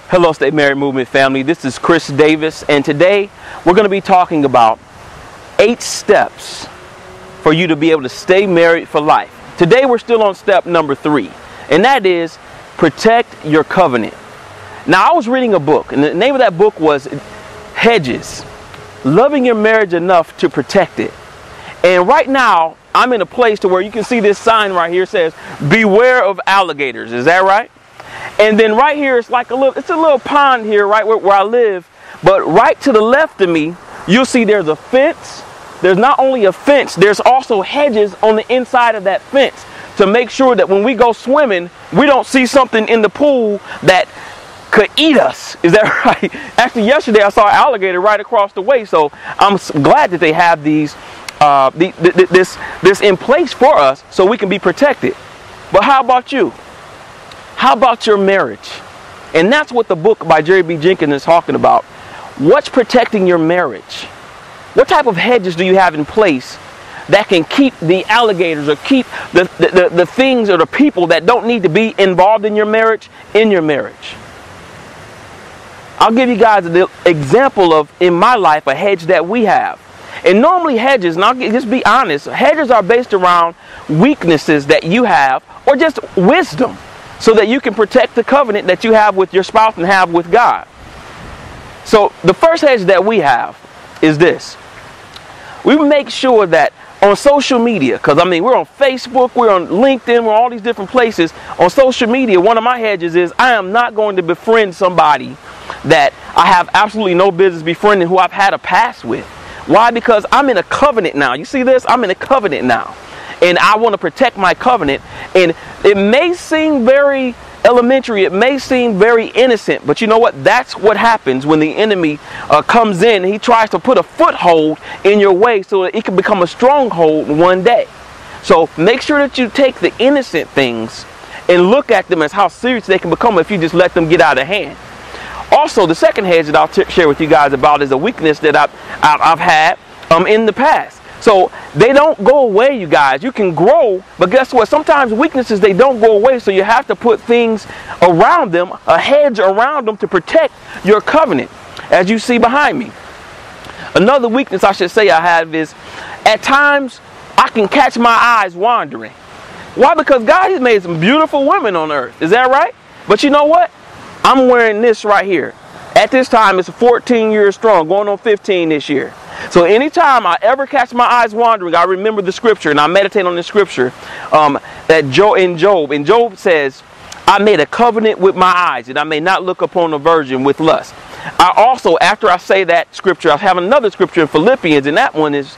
Hello, Stay Married Movement family. This is Chris Davis, and today we're going to be talking about 8 steps for you to be able to stay married for life. Today we're still on step number 3, and that is protect your covenant. Now, I was reading a book, and the name of that book was Hedges, Loving Your Marriage Enough to Protect It. And right now, I'm in a place to where you can see this sign right here says, beware of alligators. Is that right? And then right here, it's like a little pond here, right where I live. But right to the left of me, you'll see there's a fence. There's not only a fence, there's also hedges on the inside of that fence to make sure that when we go swimming, we don't see something in the pool that could eat us. Is that right? Actually, yesterday I saw an alligator right across the way. So I'm glad that they have these, this in place for us so we can be protected. But how about you? How about your marriage? And that's what the book by Jerry B. Jenkins is talking about. What's protecting your marriage? What type of hedges do you have in place that can keep the alligators or keep the things or the people that don't need to be involved in your marriage in your marriage? I'll give you guys an example of, in my life, a hedge that we have. And normally hedges, and I'll just be honest, hedges are based around weaknesses that you have or just wisdom, so that you can protect the covenant that you have with your spouse and have with God. So the first hedge that we have is this. We make sure that on social media, because I mean we're on Facebook, we're on LinkedIn, we're on all these different places. On social media, one of my hedges is I am not going to befriend somebody that I have absolutely no business befriending, who I've had a past with. Why? Because I'm in a covenant now. You see this? I'm in a covenant now. And I want to protect my covenant. And it may seem very elementary, it may seem very innocent, but you know what? That's what happens when the enemy comes in and he tries to put a foothold in your way so that it can become a stronghold one day. So make sure that you take the innocent things and look at them as how serious they can become if you just let them get out of hand. Also, the second hedge that I'll share with you guys about is a weakness that I've had in the past. So they don't go away, you guys. You can grow, but guess what? Sometimes weaknesses, they don't go away, so you have to put things around them, a hedge around them to protect your covenant, as you see behind me. Another weakness I should say I have is, at times, I can catch my eyes wandering. Why? Because God has made some beautiful women on earth. Is that right? But you know what? I'm wearing this right here. At this time, it's 14 years strong, going on 15 this year. So anytime I ever catch my eyes wandering, I remember the scripture and I meditate on the scripture that in Job says, I made a covenant with my eyes and I may not look upon a virgin with lust. I also, after I say that scripture, I have another scripture in Philippians, and that one is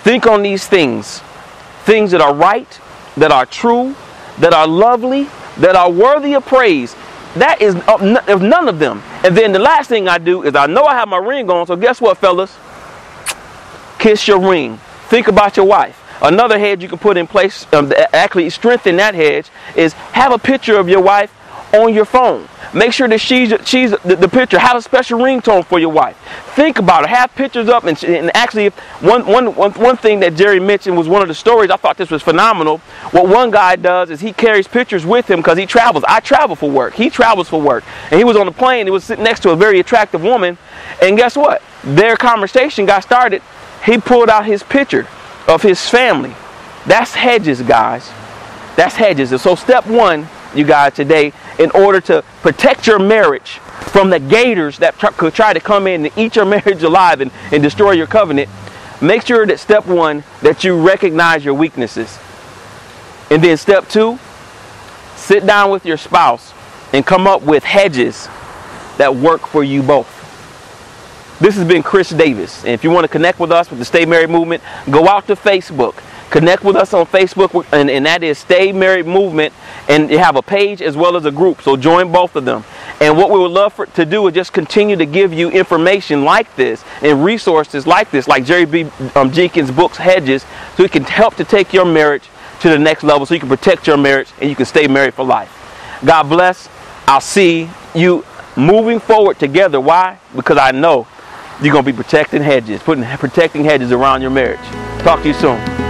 think on these things that are right, that are true, that are lovely, that are worthy of praise. That is of none of them. And then the last thing I do is I know I have my ring on, so guess what, fellas? Kiss your ring. Think about your wife. Another hedge you can put in place, actually strengthen that hedge, is have a picture of your wife on your phone. Make sure that she's the picture. Have a special ringtone for your wife. Think about it. Have pictures up. And actually, one thing that Jerry mentioned was one of the stories. I thought this was phenomenal. What one guy does is he carries pictures with him because he travels. I travel for work. He travels for work. And he was on the plane. He was sitting next to a very attractive woman. And guess what? Their conversation got started. He pulled out his picture of his family. That's hedges, guys. That's hedges. And so step 1, you guys, today, in order to protect your marriage from the gators that could try to come in and eat your marriage alive and destroy your covenant, make sure that step 1, that you recognize your weaknesses. And then step 2, sit down with your spouse and come up with hedges that work for you both. This has been Chris Davis. And if you want to connect with us with the Stay Married Movement, go out to Facebook. Connect with us on Facebook, and that is Stay Married Movement, and you have a page as well as a group, so join both of them. And what we would love to do is just continue to give you information like this and resources like this, like Jerry B. Jenkins' books, Hedges, so it can help to take your marriage to the next level, so you can protect your marriage and you can stay married for life. God bless. I'll see you moving forward together. Why? Because I know you're going to be protecting hedges, protecting hedges around your marriage. Talk to you soon.